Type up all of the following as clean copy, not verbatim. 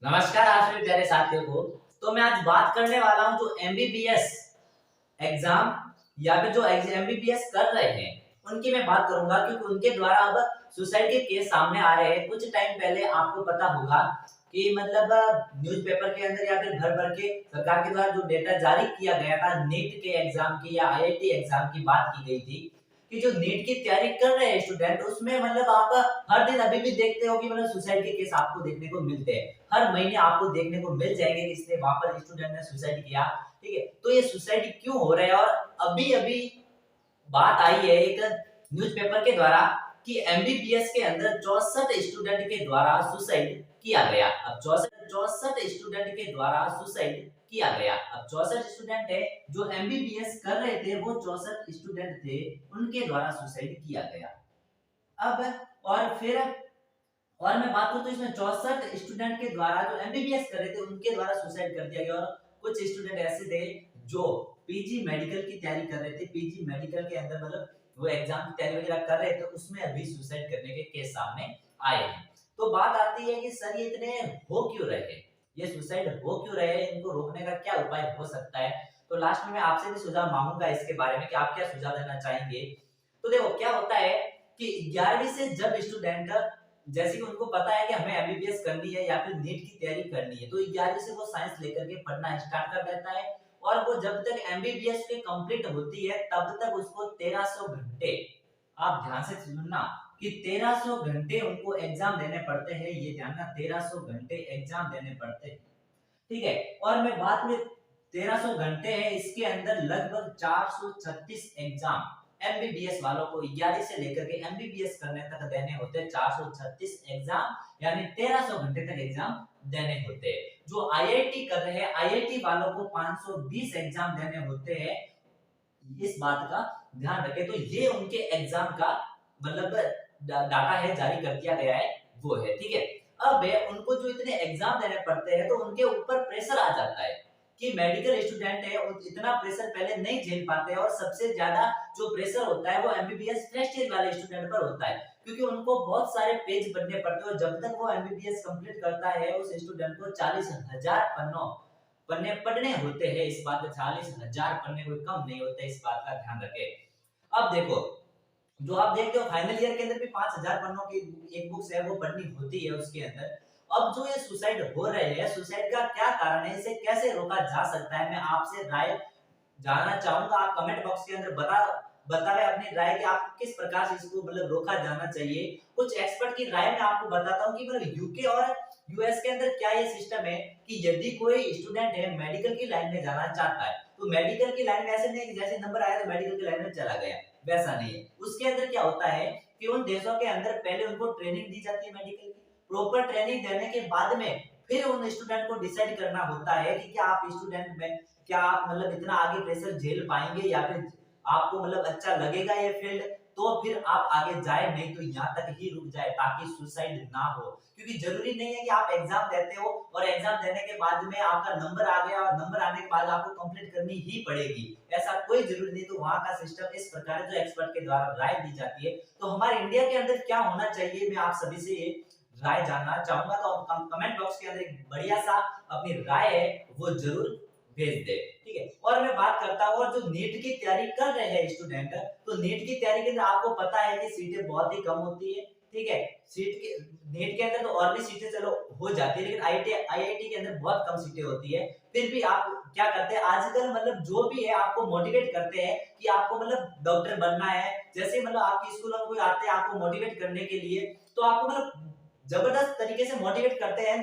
नमस्कार आप सभी प्यारे साथियों को। तो मैं आज बात करने वाला हूं जो एमबीबीएस एग्जाम या फिर जो एमबीबीएस कर रहे हैं उनकी मैं बात करूंगा, क्योंकि उनके द्वारा अब सुसाइड के केस सामने आ रहे हैं। कुछ टाइम पहले आपको पता होगा कि मतलब न्यूज़पेपर के अंदर या फिर भर भर के सरकार के द्वारा जो डेटा जारी किया गया था नीट के एग्जाम की या आईआईटी एग्जाम की बात की गई थी कि जो नीट की तैयारी कर रहे हैं स्टूडेंट, उसमें मतलब आप हर दिन अभी भी देखते हो कि मतलब सुसाइड के केस आपको देखने को मिलते हैं। हर महीने आपको देखने को मिल जाएंगे कि इसने वहां पर स्टूडेंट ने सुसाइड किया। ठीक है, तो ये सुसाइड क्यों हो रहा है? और अभी अभी बात आई है एक न्यूज़पेपर के द्वारा कि एमबीबीएस के अंदर 64 स्टूडेंट के द्वारा सुसाइड किया गया। अब 64 स्टूडेंट के द्वारा सुसाइड किया गया। अब 64 स्टूडेंट है जो एमबीबीएस कर रहे थे, वो 64 स्टूडेंट थे, उनके द्वारा सुसाइड किया गया। अब और फिर और मैं बात करूं तो इसमें 64 स्टूडेंट के द्वारा जो एमबीबीएस कर रहे थे उनके द्वारा सुसाइड कर दिया गया। और कुछ स्टूडेंट ऐसे थे जो पीजी मेडिकल की तैयारी कर रहे थे, पीजी मेडिकल के अंदर मतलब वो एग्जाम की तैयारी वगैरह कर रहे थे, उसमें अभी सुसाइड करने के केस सामने आए हैं। तो बात आती है कि सर ये इतने हो क्यों रहे, ये सुसाइड हो क्यों रहे, इनको रोकने का क्या उपाय हो सकता है? तो लास्ट में मैं आपसे भी सुझाव मांगूंगा इसके बारे में कि आप क्या सुझाव देना चाहेंगे। तो देखो क्या होता है कि 11वीं से जब स्टूडेंट, जैसे कि उनको पता है कि हमें एमबीबीएस करनी है या फिर नीट की तैयारी करनी है, तो 11वीं से वो साइंस लेकर के पढ़ना स्टार्ट कर देता है। और वो जब तक एमबीबीएस की कंप्लीट होती है तब तक उसको 1300 घंटे, आप ध्यान से सुनना कि 1300 घंटे उनको एग्जाम देने पड़ते हैं। ये ध्यान रखना, 1300 घंटे एग्जाम देने पड़ते हैं। ठीक है, और मैं बात में 1300 घंटे है, इसके अंदर लगभग 436 एग्जाम एमबीबीएस वालों को 11 से लेकर के एमबीबीएस करने तक देने होते हैं। 436 एग्जाम यानी 1300 घंटे तक एग्जाम देने होते हैं। जो आईआईटी कर रहे हैं, आईआईटी वालों को 520 एग्जाम देने होते हैं। इस बात का ध्यान रखें। तो ये उनके एग्जाम का मतलब डाटा है, जारी कर दिया गया है, वो है। ठीक है, अब है उनको जो इतने एग्जाम देने पड़ते हैं तो उनके ऊपर प्रेशर आ जाता है कि मेडिकल स्टूडेंट है, इतना प्रेशर पहले नहीं झेल पाते। और सबसे ज्यादा जो प्रेशर होता है वो एमबीबीएस फर्स्ट ईयर वाले स्टूडेंट पर होता है, क्योंकि उनको बहुत सारे पेज पढ़ने पड़ते हैं। और जब तक वो एमबीबीएस कंप्लीट करता है उस स्टूडेंट को 40,000 पन्नों पन्ने पढ़ने होते हैं। इस बात का 40,000 पन्ने कोई कम नहीं होते, इस बात का ध्यान रखें। अब देखो, जो आप देखते हो फाइनल ईयर के अंदर भी 5,000 पन्नों की एक बुक है वो पढ़नी होती है उसके अंदर। अब जो ये सुसाइड हो रहे हैं, सुसाइड का क्या कारण है, इसे कैसे रोका जा सकता है, मैं आपसे राय जानना चाहूंगा। आप कमेंट बॉक्स के अंदर बताएं अपनी राय कि आप किस प्रकार से इसको मतलब रोका जाना चाहिए। कुछ एक्सपर्ट की राय मैं आपको बताता हूँ कि मतलब यूके और यूएस के अंदर क्या ये सिस्टम है कि यदि कोई स्टूडेंट है मेडिकल की लाइन में जाना चाहता है, तो मेडिकल की लाइन में ऐसे नहीं कि जैसे नंबर आया तो मेडिकल की लाइन में चला गया, वैसा नहीं है। उसके अंदर क्या होता है कि उन देशों के अंदर पहले उनको ट्रेनिंग दी जाती है मेडिकल की। प्रॉपर ट्रेनिंग देने के बाद में फिर उन स्टूडेंट को डिसाइड करना होता है कि क्या आप स्टूडेंट में क्या आप मतलब इतना आगे प्रेशर झेल पाएंगे या फिर आपको मतलब अच्छा लगेगा ये फील्ड, तो फिर आप आगे जाए, नहीं तो यहाँ तक ही रुक जाए ताकि सुसाइड ना हो। क्योंकि जरूरी नहीं है कि आप एग्जाम देते हो और एग्जाम देने के बाद में आपका नंबर आ गया और नंबर आने के बाद आपको कंप्लीट करनी ही पड़ेगी, ऐसा कोई जरूरी नहीं। तो वहां का सिस्टम इस प्रकार जो एक्सपर्ट के द्वारा राय दी जाती है। तो हमारे इंडिया के अंदर क्या होना चाहिए, मैं आप सभी से ये राय जानना चाहूंगा। तो आप कमेंट बॉक्स के अंदर एक बढ़िया सा अपनी राय है वो जरूर भेज दे। ठीक है, और मैं बात करता हूँ और जो नीट की तैयारी कर रहे हैं स्टूडेंट, तो नीट की तैयारी के अंदर आपको पता है कि सीटें बहुत ही कम होती है। ठीक है, सीट के नीट के अंदर तो और भी सीटें चलो हो जाती है, लेकिन आईआईटी के अंदर बहुत कम सीटें होती है। फिर भी आप क्या करते हैं आजकल, मतलब जो भी है आपको मोटिवेट करते हैं कि आपको मतलब डॉक्टर बनना है। जैसे मतलब आपके स्कूल में कोई आते हैं आपको मोटिवेट करने के लिए, तो आपको मतलब जबरदस्त तरीके से मोटिवेट करते हैं।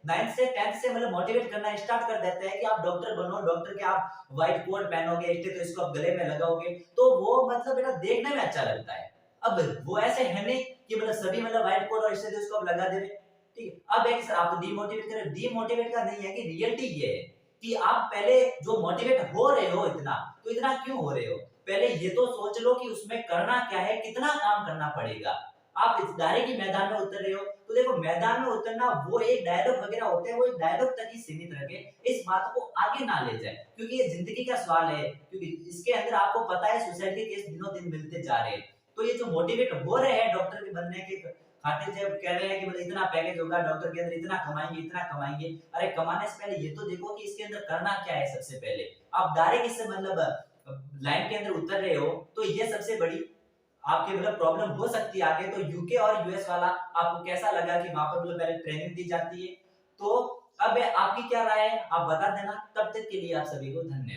9th से 10th से मतलब मोटिवेट करना स्टार्ट कर देते हैं कि आप डॉक्टर बनो, डॉक्टर के आप व्हाइट कोट पहनोगे, स्टेथोस्कोप गले में लगाओगे, तो वो मतलब बेटा देखने में अच्छा लगता है। अब वो ऐसे है नहीं कि मतलब सभी मतलब व्हाइट कोट और स्टेथोस्कोप लगा दे। ठीक है, अब एक आपको डीमोटिवेट करे, डीमोटिवेट का नहीं है कि रियलिटी ये है कि आप पहले जो मोटिवेट हो रहे हो इतना, तो इतना क्यों हो रहे हो, पहले ये तो सोच लो कि उसमें करना क्या है, कितना काम करना पड़ेगा। आप इस दायरे की मैदान में उतर रहे हो, तो देखो मैदान में उतरना वो एक डायलॉग वगैरह होते हैं, वो एक डायलॉग तक ही सीमित रखे, इस बात को आगे ना ले जाए, क्योंकि ये जिंदगी का सवाल है। क्योंकि इसके अंदर आपको पता है सुसाइड के केस दिनों दिन मिलते जा रहे हैं। तो ये जो मोटिवेट हो रहे हैं डॉक्टर के बनने के खातिर जब कह रहे हैं कि मतलब इतना पैकेज होगा, डॉक्टर के अंदर इतना कमाएंगे, इतना कमाएंगे। अरे कमाने से पहले ये तो देखो कि इसके अंदर करना क्या है। सबसे पहले आप डायरेक्ट इससे मतलब लाइन के अंदर उतर रहे हो, तो ये सबसे बड़ी आपके मतलब प्रॉब्लम हो सकती है आगे। तो यूके और यूएस वाला आपको कैसा लगा कि वहां पर मतलब पहले ट्रेनिंग दी जाती है? तो अब आपकी क्या राय है, आप बता देना। तब तक के लिए आप सभी को धन्यवाद।